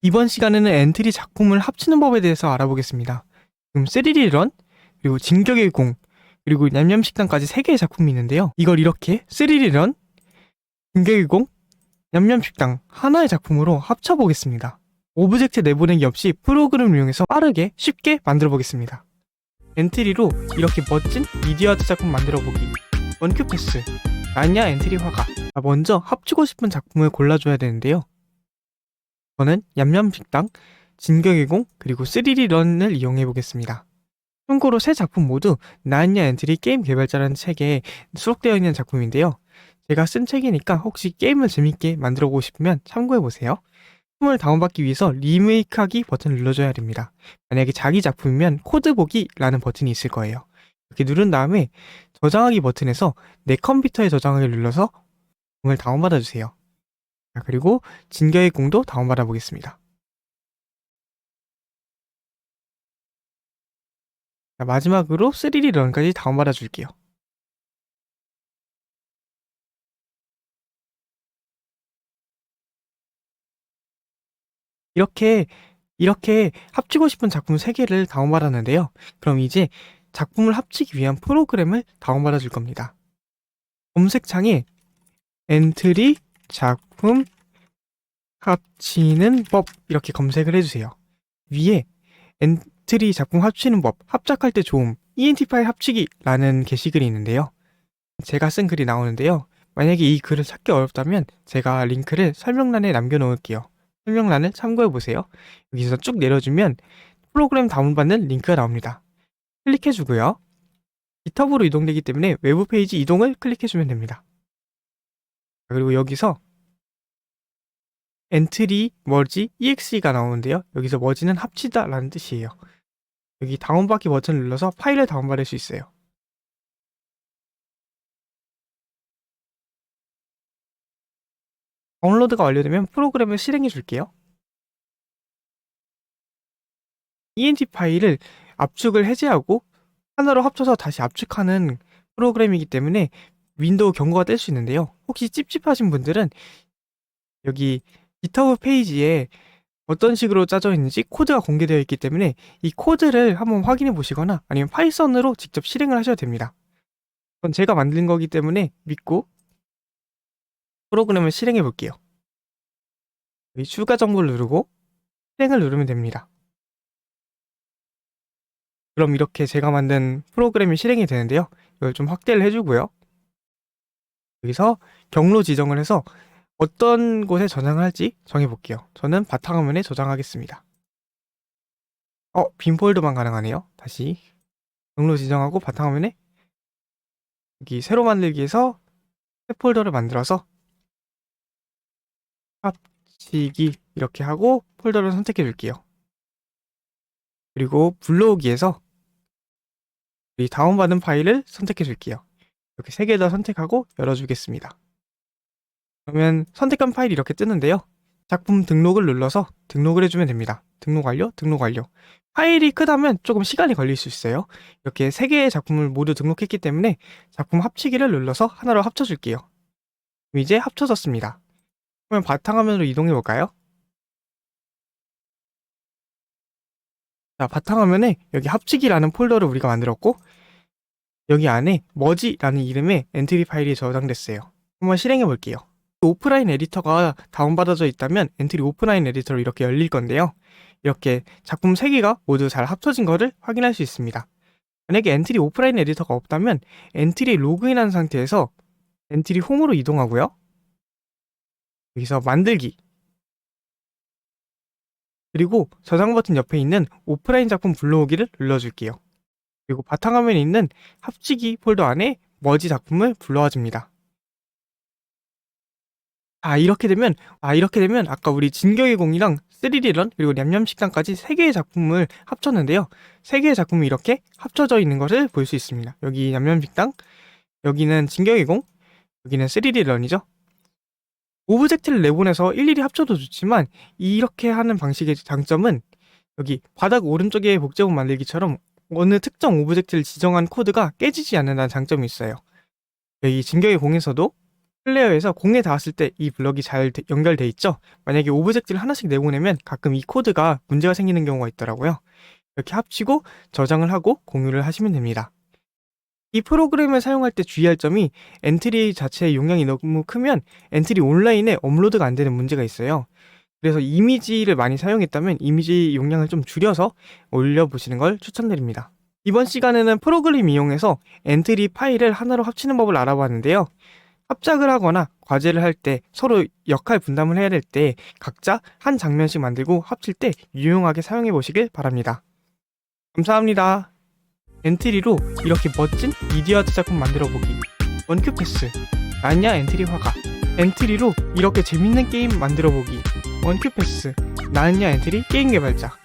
이번 시간에는 엔트리 작품을 합치는 법에 대해서 알아보겠습니다. 지금 3D 런, 그리고 진격의 공, 그리고 냠냠식당까지 3개의 작품이 있는데요. 이걸 이렇게 3D 런, 진격의 공, 냠냠식당 하나의 작품으로 합쳐보겠습니다. 오브젝트 내보내기 없이 프로그램을 이용해서 빠르게 쉽게 만들어 보겠습니다. 엔트리로 이렇게 멋진 미디어 아트 작품 만들어 보기. 원큐 패스, 나냐 엔트리 화가. 먼저 합치고 싶은 작품을 골라줘야 되는데요. 저는 얌얌식당, 진격의 공, 그리고 3D 런을 이용해 보겠습니다. 참고로 세 작품 모두 나은야 엔트리 게임 개발자라는 책에 수록되어 있는 작품인데요. 제가 쓴 책이니까 혹시 게임을 재밌게 만들어 보고 싶으면 참고해 보세요. 작품을 다운받기 위해서 리메이크하기 버튼을 눌러줘야 됩니다. 만약에 자기 작품이면 코드 보기라는 버튼이 있을 거예요. 이렇게 누른 다음에 저장하기 버튼에서 내 컴퓨터에 저장하기를 눌러서 공을 다운받아 주세요. 그리고 진격의 공도 다운받아 보겠습니다. 마지막으로 3D 런까지 다운받아 줄게요. 이렇게 합치고 싶은 작품 3개를 다운받았는데요. 그럼 이제 작품을 합치기 위한 프로그램을 다운받아 줄 겁니다. 검색창에 엔트리 작품 합치는 법 이렇게 검색을 해주세요. 위에 엔트리 작품 합치는 법, 합작할 때 좋음, ENT 파일 합치기라는 게시글이 있는데요. 제가 쓴 글이 나오는데요. 만약에 이 글을 찾기 어렵다면 제가 링크를 설명란에 남겨놓을게요. 설명란을 참고해보세요. 여기서 쭉 내려주면 프로그램 다운받는 링크가 나옵니다. 클릭해주고요. GitHub으로 이동되기 때문에 외부 페이지 이동을 클릭해주면 됩니다. 그리고 여기서 엔트리 머지 exe가 나오는데요. 여기서 머지는 합치다 라는 뜻이에요. 여기 다운받기 버튼을 눌러서 파일을 다운받을 수 있어요. 다운로드가 완료되면 프로그램을 실행해 줄게요. ENT 파일을 압축을 해제하고 하나로 합쳐서 다시 압축하는 프로그램이기 때문에 윈도우 경고가 뜰 수 있는데요. 혹시 찝찝하신 분들은 여기 GitHub 페이지에 어떤 식으로 짜져 있는지 코드가 공개되어 있기 때문에 이 코드를 한번 확인해 보시거나 아니면 파이썬으로 직접 실행을 하셔도 됩니다. 그건 제가 만든 거기 때문에 믿고 프로그램을 실행해 볼게요. 여기 추가 정보를 누르고 실행을 누르면 됩니다. 그럼 이렇게 제가 만든 프로그램이 실행이 되는데요. 이걸 좀 확대를 해주고요. 여기서 경로 지정을 해서 어떤 곳에 저장을 할지 정해볼게요. 저는 바탕화면에 저장하겠습니다. 빈 폴더만 가능하네요. 다시 경로 지정하고 바탕화면에 여기 새로 만들기에서 새 폴더를 만들어서 합치기 이렇게 하고 폴더를 선택해 줄게요. 그리고 불러오기에서 이 다운받은 파일을 선택해 줄게요. 이렇게 3개 다 선택하고 열어주겠습니다. 그러면 선택한 파일이 이렇게 뜨는데요. 작품 등록을 눌러서 등록을 해주면 됩니다. 등록 완료, 등록 완료. 파일이 크다면 조금 시간이 걸릴 수 있어요. 이렇게 3개의 작품을 모두 등록했기 때문에 작품 합치기를 눌러서 하나로 합쳐줄게요. 그럼 이제 합쳐졌습니다. 그러면 바탕화면으로 이동해 볼까요? 자, 바탕화면에 여기 합치기라는 폴더를 우리가 만들었고 여기 안에 머지라는 이름의 엔트리 파일이 저장됐어요. 한번 실행해 볼게요. 오프라인 에디터가 다운받아져 있다면 엔트리 오프라인 에디터로 이렇게 열릴 건데요. 이렇게 작품 3개가 모두 잘 합쳐진 거를 확인할 수 있습니다. 만약에 엔트리 오프라인 에디터가 없다면 엔트리 로그인한 상태에서 엔트리 홈으로 이동하고요. 여기서 만들기 그리고 저장 버튼 옆에 있는 오프라인 작품 불러오기를 눌러줄게요. 그리고 바탕화면에 있는 합치기 폴더 안에 머지 작품을 불러와 줍니다. 이렇게 되면 아까 우리 진격의 공이랑 3D 런 그리고 냠냠식당까지 3개의 작품을 합쳤는데요. 3개의 작품이 이렇게 합쳐져 있는 것을 볼 수 있습니다. 여기 냠냠식당, 여기는 진격의 공, 여기는 3D 런이죠. 오브젝트를 내보내서 일일이 합쳐도 좋지만 이렇게 하는 방식의 장점은 여기 바닥 오른쪽에 복제본 만들기처럼 어느 특정 오브젝트를 지정한 코드가 깨지지 않는다는 장점이 있어요. 여기 진격의 공에서도 플레이어에서 공에 닿았을 때 이 블럭이 잘 연결돼 있죠? 만약에 오브젝트를 하나씩 내보내면 가끔 이 코드가 문제가 생기는 경우가 있더라고요. 이렇게 합치고 저장을 하고 공유를 하시면 됩니다. 이 프로그램을 사용할 때 주의할 점이 엔트리 자체의 용량이 너무 크면 엔트리 온라인에 업로드가 안 되는 문제가 있어요. 그래서 이미지를 많이 사용했다면 이미지 용량을 좀 줄여서 올려보시는 걸 추천드립니다. 이번 시간에는 프로그램 이용해서 엔트리 파일을 하나로 합치는 법을 알아봤는데요. 합작을 하거나 과제를 할 때 서로 역할 분담을 해야 될 때 각자 한 장면씩 만들고 합칠 때 유용하게 사용해 보시길 바랍니다. 감사합니다. 엔트리로 이렇게 멋진 미디어 아트 작품 만들어 보기. 원큐 패스. 나냐 엔트리 화가. 엔트리로 이렇게 재밌는 게임 만들어 보기. 원큐 패스. 나냐 엔트리 게임 개발자.